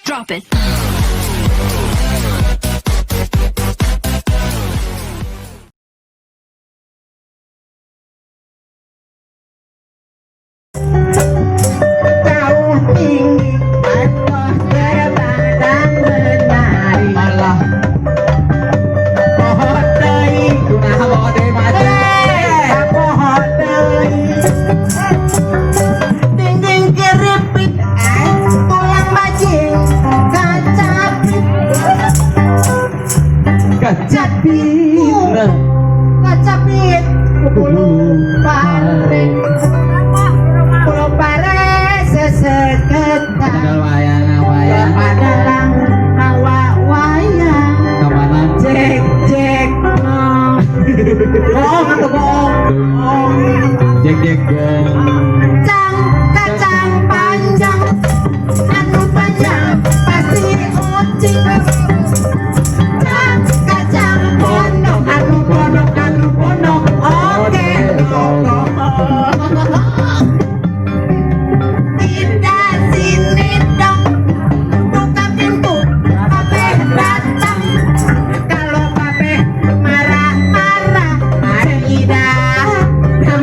Drop it. Jauh tinggi Allah terbang menari malah pohon deui kunaha pohon deui mah pohon deui dinding keripik tulang bajing kacapit kacapit bulu pare bulu pare seseketan padalang hawa wayang cek cek bohong atau bohong Jek jek gong. kacang panjang anu panjang pasti ucing kacang pondok anu pondok oke tidak sini dong buka pintu pape datang kalau pape marah-marah tidak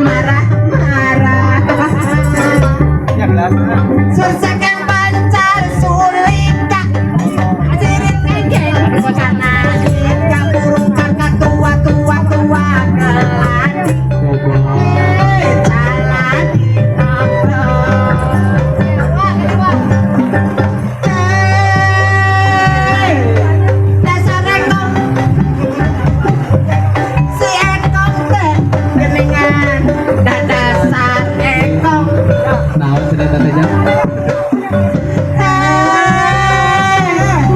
marah-marah susah kan pancar sulika sirit kengkeng sana burung kakak tua keladi jalan di dasar ekong si ekong teh geningan dasar ekong Naon cenah teh nya?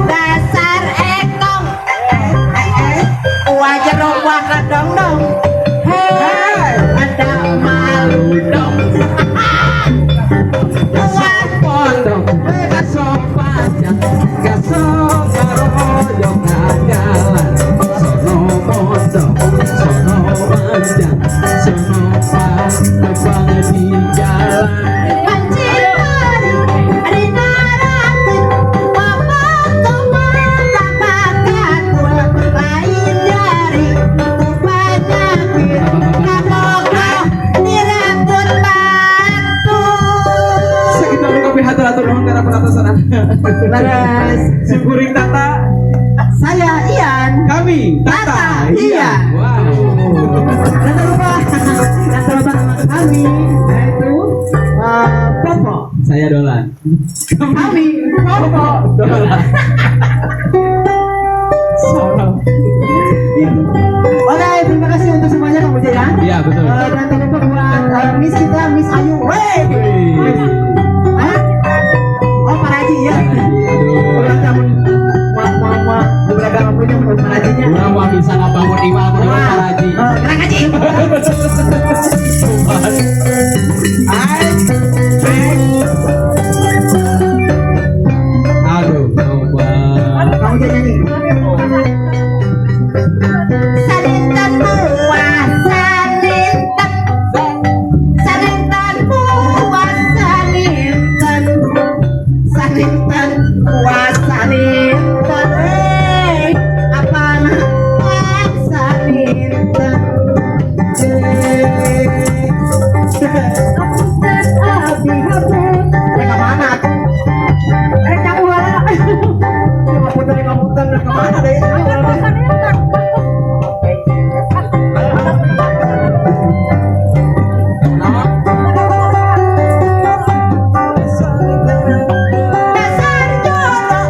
dasar ekong wajar wah dong dong ada malu dong buat pondok Gasok panjang, gasok karoyong jalan. Sono mondok, sono panjang, sono pas terbang di jalan. pancing hari naratin bapak kemana katul lain dari banyak kabogoh di rambut batu Sakitu kopi hatur-hatur nuhun kana pangaosan. leres Syukuring Tata, saya Ian kami Tata, iya. Wow. jangan lupa yang teman kami yaitu Popo Saya Dolan. kami Popo Dolan. Oke, terima kasih untuk semuanya Kang Bujaya. Iya, betul. Dan jangan lupa buat Miss kita, Miss Ayu. Wey! Hah? Oh, Pak Haji ya. Aduh. Ulang tahun. Wah. Beberapa punya menurut Pak Hajinya. Urang mah bisa ngabangun imal menurut Pak Haji. Keren Haji. Aduh, coba. Kamu jadi nyanyi. Salintan buah, salintan. Salintan buah, salintan. Salintan buah, salintan. Apa nama salintan? Abi hape. Mereka mana? Kamu mana? Kamu dari kemana deh? Dasar jorok,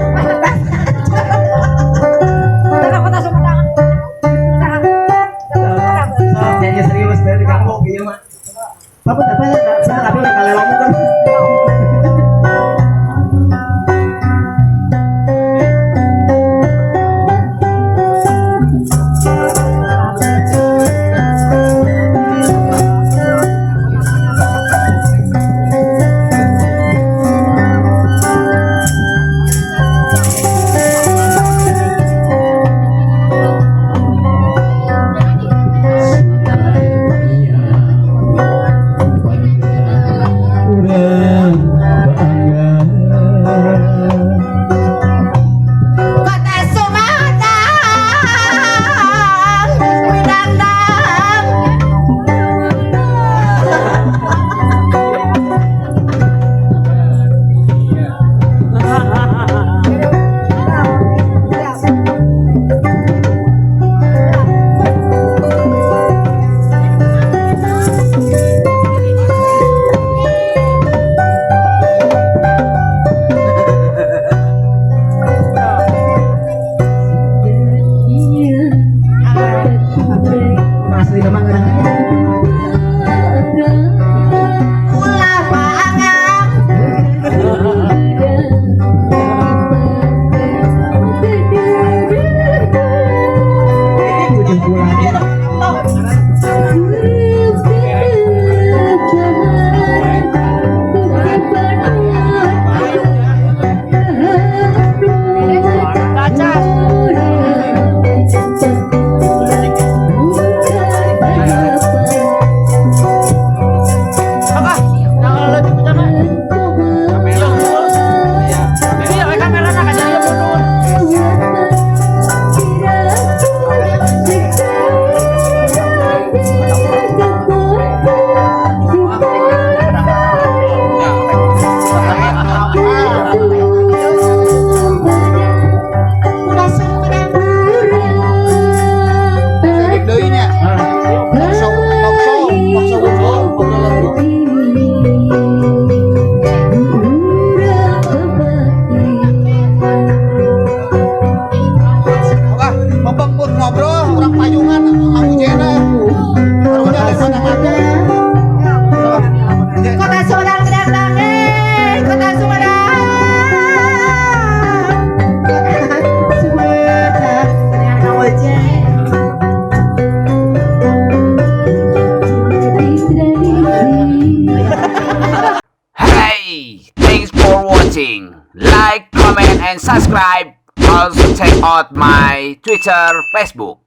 watching. Like, comment, and subscribe. Also check out my Twitter, Facebook.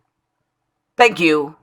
Thank you.